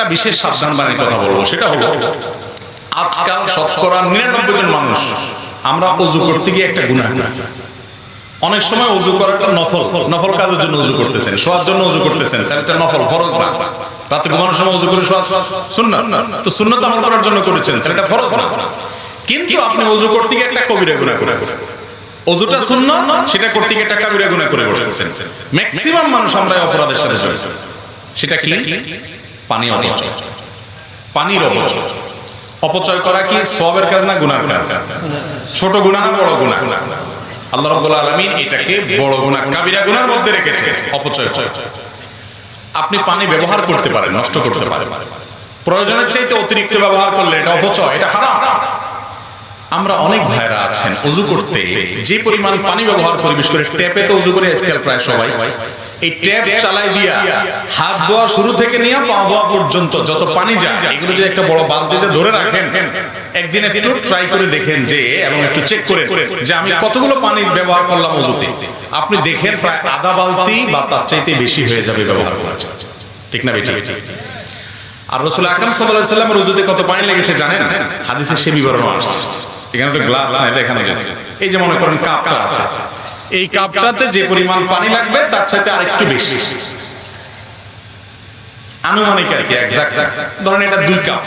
একটা বিশেষ সাবধান বাণীর কথা বলবো, সেটা হলো আজকাল শতকরা 99 জন মানুষ আমরা ওযু করতে গিয়ে একটা গুনাহ করি। অনেক সময় ওযু করাটা নফল কাজের জন্য ওযু করতেছেন, শোয়ার জন্য ওযু করতেছেন, সেটা নফল, ফরজ না। রাতে ঘুমানোর সময় ওযু করে শোয়া সুন্নাত, তো সুন্নাত আমল করার জন্য করেছেন, সেটা ফরজ না। কিন্তু আপনি ওযু করতে গিয়ে একটা কবিরা গুনাহ করেছেন। ওযুটা সুন্নাত, সেটা করতে গিয়ে একটা কবিরা গুনাহ করে বসতেছেন। ম্যাক্সিমাম মানুষ আমরা অপরাধের সাথে জড়িত। সেটা কি? পানি অপচয়। পানির অপচয়। অপচয় করা কি সওয়াবের কাজ না গুনার কাজ? ছোট গুনাহ না বড় গুনাহ? আল্লাহ রাব্বুল আলামিন এটাকে বড় গুনাহ, কাবিরা গুনার মধ্যে রেখেছে অপচয়। আপনি পানি ব্যবহার করতে পারেন, নষ্ট করতে পারেন, প্রয়োজনের চাইতে অতিরিক্ত ব্যবহার করলে এটা অপচয়, এটা হারাম। আমরা অনেক ভাইরা আছেন ওযু করতে যে পরিমাণ পানি ব্যবহার করি, বিশেষ করে ট্যাপে তো ওযু করে আজকাল প্রায় সবাই, এই ট্যাপ চালাই দিয়া হাত ধোয়া শুরু থেকে নিয়ে পা ধোয়া পর্যন্ত যত পানি যায়, এগুলো যদি একটা বড় বালতিতে ধরে রাখেন, একদিন একটু ট্রাই করে দেখেন যে, এবং একটু চেক করে যে আমি কতগুলো পানি ব্যবহার করলাম ওযুতে, আপনি দেখেন প্রায় আধা বালতি বা তার চাইতে বেশি হয়ে যাবে ব্যবহার করা। ঠিক না বেঠিক? আর রাসূল আকরাম সাল্লাল্লাহু আলাইহি ওয়াসাল্লামের ওযুতে কত পানি লেগেছে জানেন? হাদিসে সে বিবরণ আছে। এখানে তো গ্লাস নাই, এখানে এই যে মনে করেন কাপটা আছে, এই কাপটাতে যে পরিমাণ পানি লাগবে তার চাইতে আরেকটু বেশি, আনুমানিক আর কি, এক্সাক্ট ধরেন এটা 2 কাপ।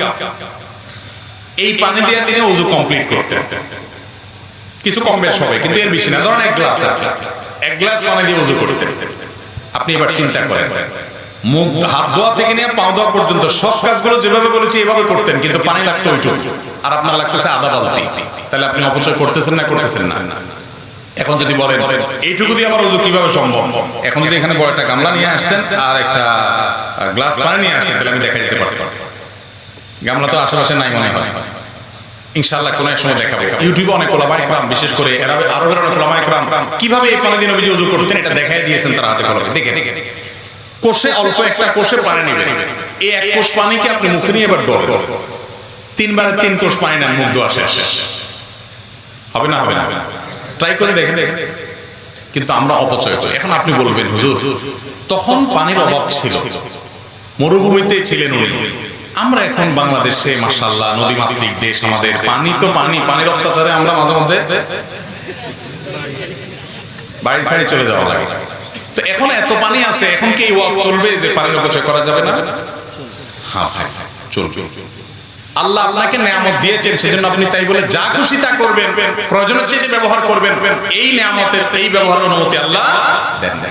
এই পানি দিয়ে তিনি ওযু কমপ্লিট করতেন, কিছু কম বেশ হবে কিন্তু এর বেশি না। ধরেন 1 গ্লাস আছে, 1 গ্লাস পানি দিয়ে ওযু করতেন। আপনি এবার চিন্তা করেন, মুখ হাত ধোয়া থেকে নিয়ে পা ধোয়া পর্যন্ত সব কাজগুলো যেভাবে বলেছি এভাবে করতেন, কিন্তু পানি লাগতো ওইটুকু, আর আপনার লাগতেছে আধা বালতি। তাহলে আপনি অপচয় করতেছেন না করতেছেন না? এখন যদি বলেন এইটুকু দিয়ে আমার ওযু কিভাবে সম্ভব, এখন যদি এখানে বড় একটা গামলা নিয়ে আসতেন আর একটা গ্লাস পানি নিয়ে আসতেন, তাহলে আমি দেখা যেতে পারতাম। গামলা তো আশেপাশে নাই মনে হয়, ইনশাআল্লাহ কোন এক সময় দেখাবো। ইউটিউবে অনেক ওলামা ইকরাম, বিশেষ করে আরবের অনেক ওলামা ইকরাম কিভাবে এই পানি দিয়ে নবীজি ওযু করতেন এটা দেখাই দিয়েছেন তারা হাতে কলমে। দেখে কোষে অল্প একটা কোষে পানি নেবেন, এই 1 কোষ পানিকে আপনি মুখে নিয়ে এবার ডল 3 বারে 3 কোষ পানি নেন, মুখ ধোয়া শেষ। হবে না? হবে না? ট্রাই করে দেখেন। কিন্তু আমরা অপচয় করি। এখন আপনি বলবেন হুজুর তখন পানির অভাব ছিল, মরুভূমিতে ছিলেন উনি, আমরা এখন বাংলাদেশে মাশাআল্লাহ নদীমাতৃক দেশ, আমাদের পানি তো পানির অত্যাচারে আমরা মাঝে মধ্যে বাড়ি ছাড়ি চলে যাওয়া লাগে। তো এখন এত পানি আছে, এখন কি ওয়াজ চলবে যে পানির অপচয় করা যাবে না? হ্যাঁ ভাই চলবে। আল্লাহ আপনাকে নিয়ামত দিয়েছেন, সেজন্য আপনি তাই বলে যা খুশি তা করবেন, প্রয়োজনের চেয়ে ব্যবহার করবেন, এই নিয়ামতের এই ব্যবহারের অনুমতি আল্লাহ দেন না।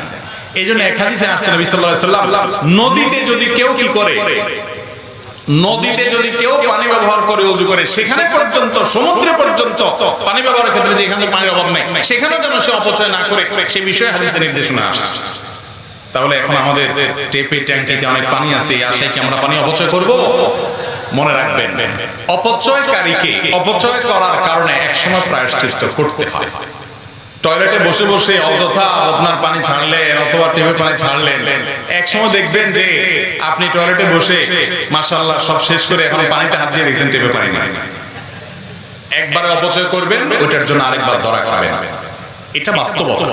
এইজন্য এক হাদিসে আসছে নবী সাল্লাল্লাহু আলাইহি ওয়াসাল্লাম, নদীতে যদি কেউ কি করে, নদীতে যদি কেউ পানি ব্যবহার করে ওযু করে, সেখানে পর্যন্ত সমুদ্রে পর্যন্ত পানি ব্যবহারের ক্ষেত্রে যেখানে পানির অভাব নেই সেখানেও যেন সে অপচয় না করে, সে বিষয়ে হাদিসে নির্দেশনা আসছে। তাহলে এখন আমাদের টেপে ট্যাঙ্কিতে অনেক পানি আছে, এই আশায় কি আমরা পানি অপচয় করব? মনে রাখবেন, অপচয়কারীকে অপচয় করার কারণে একসময় প্রায়শ্চিত্ত করতে হয়। টয়লেটে বসে বসে অযথা আপনার পানি ছাড়লেন অথবা টেপে পানি ছাড়লেন, একসময় দেখবেন যে আপনি টয়লেটে বসে মাশাআল্লাহ সব শেষ করে এখন পানিতে হাত দিয়ে দেখছেন টেপে পানি নাই। একবারে অপচয় করবেন, ওইটার জন্য আরেকবার ধরা খাবেন। এটা বাস্তবতা,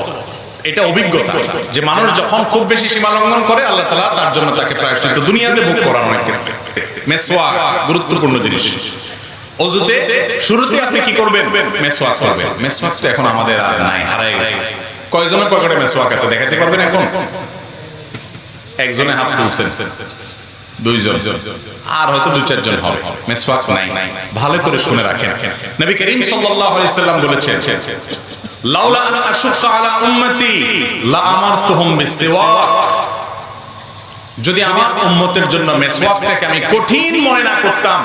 এটা অভিজ্ঞতা যে মানুষ যখন খুব বেশি সীমা লঙ্ঘন করে, আল্লাহ তাআলা তার জন্য তাকে প্রায়শ্চিত্ত দুনিয়াতে ভোগ করানো অনেক ক্ষেত্রে। মেসওয়াক গুরুত্বপূর্ণ জিনিস। ওযুতে শুরুতে আপনি কি করবেন? মেসওয়াক করবেন। মেসওয়াক তো এখন আমাদের আর নাই, হারায় গেছে। কয়জনের পকেটে মেসওয়াক আছে দেখাতে পারবেন? এখন একজনে হাত তুলছেন, 2 জন, আর হয়তো 2-4 জন হবে। মেসওয়াক নাই। ভালো করে শুনে রাখেন, নবী করিম সাল্লাল্লাহু আলাইহি সাল্লাম বলেছেন, লাউলা আন আশুক্কা আলা উম্মতি লা আমারতুহুম বিসওয়াক, যদি আমার উম্মতের জন্য মেসওয়াকটাকে আমি কঠিন মনে না করতাম,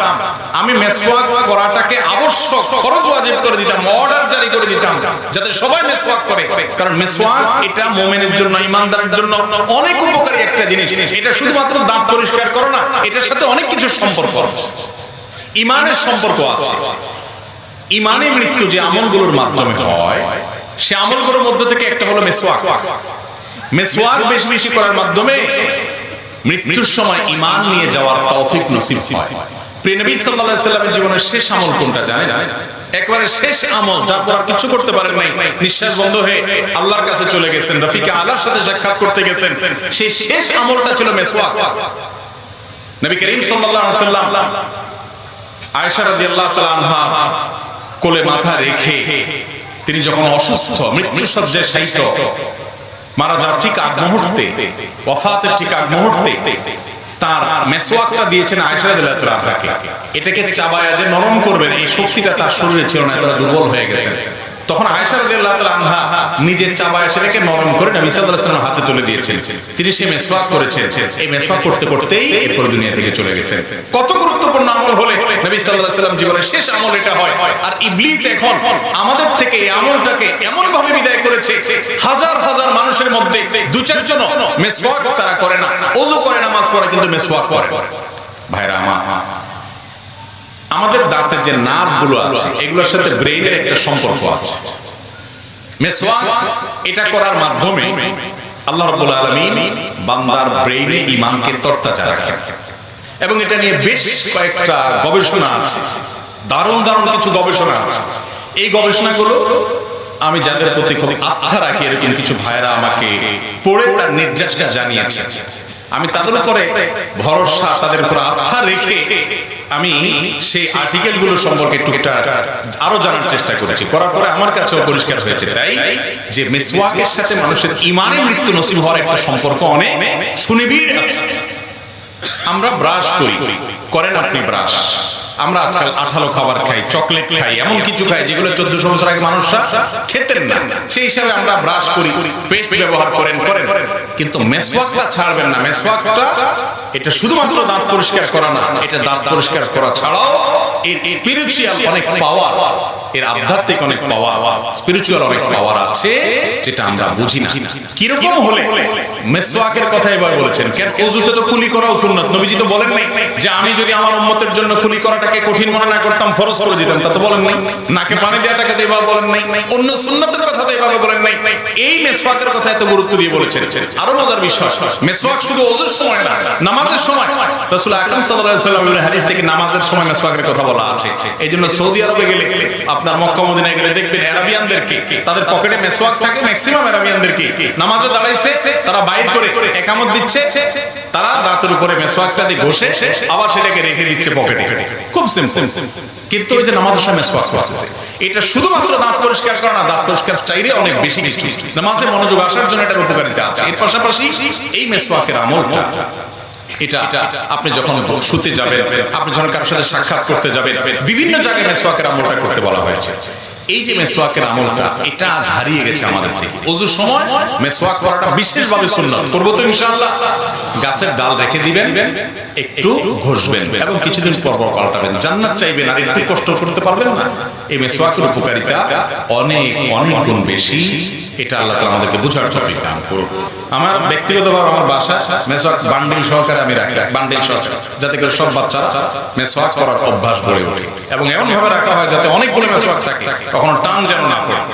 আমি মেসওয়াক করাটাকে আবশ্যক ফরজ ওয়াজিব করে দিতাম, অর্ডার জারি করে দিতাম যাতে সবাই মেসওয়াক করে। কারণ মেসওয়াক এটা মুমিনের জন্য, ঈমানদারের জন্য অনেক উপকারী একটা জিনিস। এটা শুধুমাত্র দাঁত পরিষ্কার করে না, এটার সাথে অনেক কিছু সম্পর্ক আছে, ঈমানের সম্পর্ক আছে। ঈমানে মৃত্যু যে আমলগুলোর মাধ্যমে হয়, সে আমলগুলোর মধ্যে থেকে একটা হলো মেসওয়াক। মেসওয়াক বেশি বেশি করার মাধ্যমে মৃত্যুর সময় ঈমান নিয়ে যাওয়ার তৌফিক নসিব হয়। প্রিয় নবী সাল্লাল্লাহু আলাইহি ওয়াসাল্লামের জীবনের শেষ আমল কোনটা জানেন? একবারে শেষ আমল, যারপর আর কিছু করতে পারেন নাই, নিঃশ্বাস বন্ধ হয়ে আল্লাহর কাছে চলে গেছেন, রফিকে আলার সাথে সাক্ষাৎ করতে গেছেন, সেই শেষ আমলটা ছিল মেসওয়াক। নবী করিম সাল্লাল্লাহু আলাইহি ওয়াসাল্লাম আয়েশা রাদিয়াল্লাহু তাআলা আনহা কোলে মাথা রেখে তিনি যখন অসুস্থ, মৃত্যু শয্যায় শায়িত, মারা যাওয়ার ঠিক আগ মুহূর্তে, ওয়াফাতের ঠিক আগ মুহূর্তে তার মেসওয়াকটা দিয়েছেন আয়েশা রাদিয়াল্লাহু তাআলা আনহাকে। এটাকে চাবায়া যে নরম করবেন এই শক্তিটা তার শরীরে ছিল না, তারা দুর্বল হয়ে গেছেন। তখন আয়েশা রাদিয়াল্লাহু তাআলা আনহা নিজের চাবায়া সেটাকে নরম করে নবী সাল্লাল্লাহু আলাইহি ওয়াসাল্লামের হাতে তুলে দিয়েছেন। তিনি সেই মেসওয়াক করেছেন। এই মেসওয়াক করতে করতেই এরপর দুনিয়া থেকে চলে গেছেন। কত গুরুত্বপূর্ণ আমল হলে নবী সাল্লাল্লাহু আলাইহি ওয়াসাল্লাম জীবনের শেষ আমল এটা হয়। আর ইবলিস এখন আমাদের থেকে এই আমলটাকে এমন ভাবে বিদায় করেছে, হাজার হাজার মানুষের মধ্যে দু চারজন মেসওয়াক তারা করে না, ওযু করে নামাজ পড়ে কিন্তু মেসওয়াক করে। ভাইরা আমার, আমাদের দাঁতের যে নার্ভ গুলো আছে এগুলোর সাথে ব্রেইনের একটা সম্পর্ক আছে। মেসওয়াক এটা করার মাধ্যমে আল্লাহ রাব্বুল আলামিন বান্দার ব্রেইনে ঈমানকে তরতাজা রাখেন। এবং এটা নিয়ে বেশ কয়েকটা গবেষণা আছে, দারুণ দারুণ কিছু গবেষণা আছে। এই গবেষণাগুলো আমি যাদের প্রতি খুব আস্থা রাখি, এরকম কিছু ভাইরা আমাকে পড়ে তার নির্যাসটা জানিয়েছেন। আমি তাদের উপরে ভরসা, তাদের উপর আস্থা রেখে আমি সেই আর্টিকেল গুলো সম্পর্কে টুকটাক আরো জানার চেষ্টা করেছি। করার পরে আমার কাছেও পরিষ্কার হয়েছে তাই যে মিসওয়াকের সাথে মানুষের ঈমানের মৃত্যু নসিব হওয়ার একটা সম্পর্ক অনেক সুনিবিড় আছে। আমরা ব্রাশ করি, করেন আপনি ব্রাশ? আমরা আজকাল আঠালো খাবার খাই, চকলেট খাই, এমন কিছু খাই যেগুলো 1400 বছর আগে মানুষরা খেতেন না। সেই হিসাবে আমরা ব্রাশ করি, পেস্ট ব্যবহার করেন। কিন্তু মেসওয়াকটা ছাড়বেন না। মেসওয়াকটা এটা শুধুমাত্র দাঁত পরিষ্কার করা না, এটা দাঁত পরিষ্কার করা ছাড়াও এর স্পিরিচুয়াল অনেক পাওয়ার, এর আধ্যাত্মিক অনেক পাওয়ার, স্পিরিচুয়াল অনেক পাওয়ার আছে যেটা আমরা বুঝি না। কিরকম হলে মেসওয়াকের কথা এভাবে বলেছেন? কেন ওযুতে তো কুলি করাও সুন্নাত। নবীজি তো বলেন নাই যে আমি যদি আমার উম্মতের জন্য কুলি করাটাকে কঠিন মনে না করতাম ফরজ করে দিতাম, তা তো বলেন নাই। নাকে পানি দেওয়াটাকে তো এভাবে বলেন নাই, অন্য সুন্নাতের কথা তো এভাবে বলেন নাই। এই মেসওয়াকের কথা এত গুরুত্ব দিয়ে বলেছেন। আরো মজার বিষয়, মেসওয়াক শুধু ওযুর সময় না, নামাজের সময় রাসূল আকরাম সাল্লাল্লাহু আলাইহি ওয়াসাল্লামের হাদিস থেকে নামাজের সময় মেসওয়াকের কথা বলা আছে। এইজন্য সৌদি আরবে গেলে, আপনার মক্কা মদিনায় গেলে দেখবেন আরাবিয়ানদেরকে তাদের পকেটে মেসওয়াক থাকে। ম্যাক্সিমাম আরাবিয়ানদেরকে নামাজে দাঁড়াইছে, তারা বাইর করে একামত দিচ্ছে, তারা দাঁতের উপরে মেসওয়াকটা দিয়ে ঘষে আবার সেটাকে রেখে দিচ্ছে পকেটে। খুব সিম্পল। কিন্তু ওই যে নামাজের সময় মেসওয়াক আছে, এটা শুধুমাত্র দাঁত পরিষ্কার করা না, দাঁত পরিষ্কার চাইলে অনেক বেশি কিছু নামাজে মনোযোগ আসার জন্য এটার উপকারিতা আছে। এর পাশাপাশি এই মেসওয়াকের আমলটা, এটা আপনি যখন শুতে যাবেন, আপনি যখন কারোর সাথে সাক্ষাৎ করতে যাবেন, বিভিন্ন জায়গায় মেসওয়াকের আমলটা করতে বলা হয়েছে। এই যে মেসওয়াকের আমলটা, এটা আজ হারিয়ে গেছে আমাদের থেকে। ওযুর সময় মেসওয়াক করাটা বিশেষভাবে সুন্নাত। করব তো ইনশাআল্লাহ। গাছের ডাল রেখে দিবেন, একটু ঘষবেন এবং কিছুদিন পর পর পাল্টাবেন। জান্নাত চাইবেন আর একটু কষ্ট করতে পারবেন না? এই মেসওয়াকের উপকারিতা অনেক অনেক গুণ বেশি। এটা আল্লাহ তাআলা আমাদেরকে বুঝার তৌফিক দান করুন। আমার ব্যক্তিগতভাবে আমার বাসা মেসওয়াক বান্ডিল সহকারে আমি রাখি, বান্ডিল সহকারে, যাতে করে সব বাচ্চারা মেসওয়াক করার অভ্যাস গড়ে ওঠে। এবং এমন ভাবে রাখা হয় যাতে অনেকগুলো মেসওয়াক থাকে, কখনো টান যেন না পড়ে।